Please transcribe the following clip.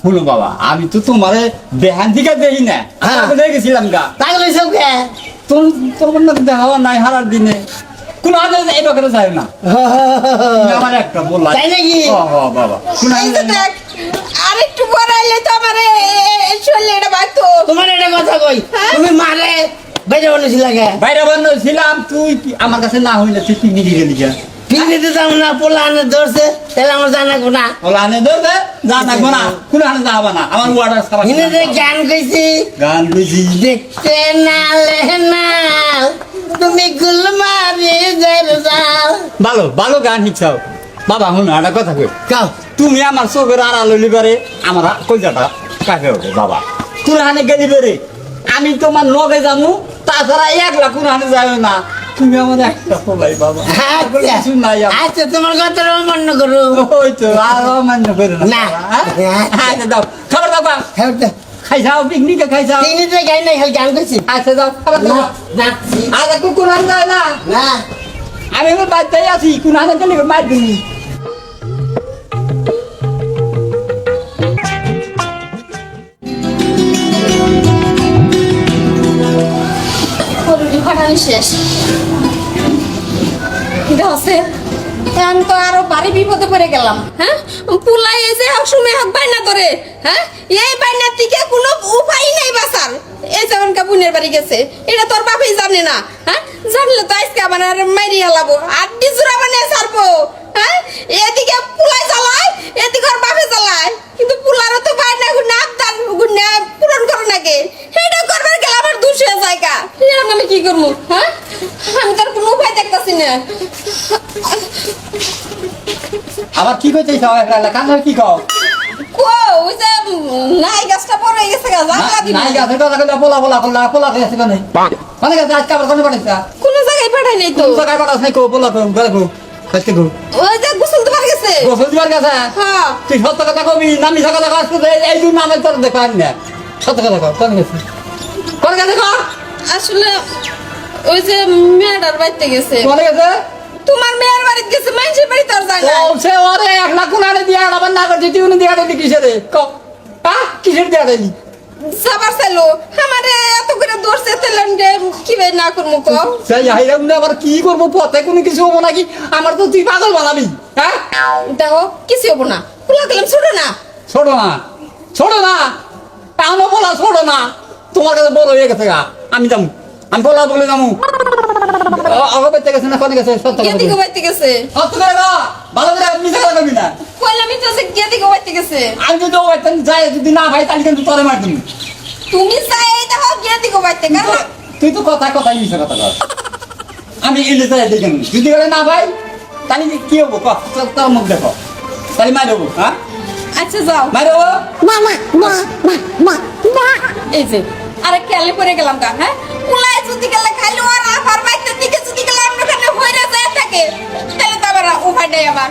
শুনো বাবা, আমি তো তোমারে বেহান দিকে দেখি না, দেখেছিলাম গা তাই কইছো কে তোমার না দেখা নাই হারার দিনে কোন আগে এই বকরে যায় না। আমার একটা বললা তাই নাকি? বাবা কোন এই যে দেখ, আরেকটু বড়াইলে তো আমারে শরীরে এটা বাতো। তোমার একটা কথা কই, তুমি মারে বাইরে বলেছিল কে? বাইরে বানাইছিলাম, তুই আমার কাছে না হইলে তুই পিকনিকে গেলি গা। পিকনিকে যাও না, পোলা আনে ধরছে, তাহলে আমার জানা কোনা। ওলা আনে দে যা থাকবো না, কোন হানে যাবা না, আমার ওয়াটার খাবার হিনে যে গান কইছি, গান বুঝি দেখতে নালে নাল, তুমি গুলমারি যাও। ভালো ভালো গান শিখছাও বাবা। শুন একটা কথা কই, কাও তুমি আমার চোখের আড়াল হইলি পারে আমার কলজাটা কাকে হবে বাবা। কোন হানে গেলি পারে আমি তোমার লগে যাবো, তাছাড়া একলা কোন হানে যাবে না। তুমি আমার একটা বলাই বাবা, কিছু নাই আমার। আচ্ছা তোমার কথা অমান্য করো ওই তো আর অমান্য করে না। না। আচ্ছা দাও খাবার দাও, হ্যাঁ তো খাই যাও, পিকনিকে খাই যাও। পিকনিকে গাই নাই, খালি গান কইছি। আচ্ছা দাও খাবার দাও। না আরে কুকুর হানে যায় না, না আমি এখন বাচ্চাই আছি, কোন হানে গেলে মার দিবি। অলরেডি ফাটানি শেষ। এটা আছে এখন তো আরো বাড়ি বিপদে পড়ে গেলাম। হ্যাঁ, পুলাই এসে সময় হাত বাইনা ধরে। হ্যাঁ, এই বাইনার থেকে কোনো উপায় নাই বাঁচার। এই যেমন কাপুনের বাড়ি গেছে, এটা তোর বাপই জানে না। হ্যাঁ, জানলে তো আজকে আমার আর মাইরি হেলাবো, আড্ডি জোড়া বানিয়ে ছাড়বো। হ্যাঁ, এদিকে পুলাই চালায়, এদিকে ওর বাপে চালায়, কিন্তু পুলারও তো বাইনা গুন্না আবদান গুন্না পূরণ করো নাকি, এটা করবার গেলে আমার দুশো জায়গা। এখন আমি কি করবো? হ্যাঁ, আমি তার কোনো উপায় দেখতেছি না। আবার কি কইতে চাও একলা কান্নার কি কও? কো ওই যে নাই গাছটা পড়ে গেছে গা, জানলা দিন নাই গাছে কথা কইলা পোলা কইছে কোনে? কোনে গাছে আজকে আবার কোনে পাঠাইছা? কোন জায়গায় পাঠাই নাই তো। কোন জায়গায় পাঠাছ নাই কো পোলা কো গলে কো কাছে কো ওই যে গোসল তোমার গেছে। গোসল দিবার গেছে। হ্যাঁ, তুই সত্য কথা কবি না মিছা কথা কস? এই দুই নামে তোর দেখা আনি না, সত্য কথা কও কোন গেছে? কোন গেছে কো? আসলে ওই যে মেয়েটার বাড়িতে গেছে। কোন গেছে? তোমার মেয়ের বাড়িতে গেছে, মানুষের বাড়ি তোর যায় না। ও সে ওরে একলা কোনারে দিয়া আবার না করতে তুই উনি দিয়া দিলি কিসের রে কও? কিসের দিয়া দিলি? সাবার চাইলো আমারে এত করে দৌড়ছে তেলেন কি ভাই না করবো কও। সেই হাইরা উনি আবার কি করবো, পথে কোনো কিছু হবো নাকি? আমার তো তুই পাগল বানাবি। হ্যাঁ দেখো কিছু হবো না, খোলা গেলাম ছোট না। ছোড়ো না, ছোড়ো না, টানো বলা ছোড়ো না। তোমার কাছে বড় হয়ে গেছে গা, আমি যাবো, আমি বলা বলে যাবো। অগবেতে গেছে না কোনে গেছে? সত্য কথা গেদিকে বাড়িতে গেছে। সত্য করে গা, ভালো করে মিথ্যা কথা কবি না। কইলাম তো যে গেদিকে বাড়িতে গেছে। আমি যদি ওইখানে যাই, যদি না ভাই তাহলে কিন্তু তোরে মার দিবি। তুমি চাই দেখো গেদিকে বাড়িতে কারণ তুই তো কথা কথাই মিশে কথা কর। আমি এলে যাই দেখে নিই, যদি করে না ভাই তাহলে কি হবো? তোর মুখ দেখো, তাহলে মার দেবো। হ্যাঁ আচ্ছা যাও। মার দেবো। এই যে আরে খেয়ালে পড়ে গেলাম কা। হ্যাঁ, কুলায় যদি গেলে খাইলো আর আবার বাইতে দিকে যদি গেলে আমরা ওখানে হইরা যায় থাকে, তাহলে তো আবার উপায় নেই আমার।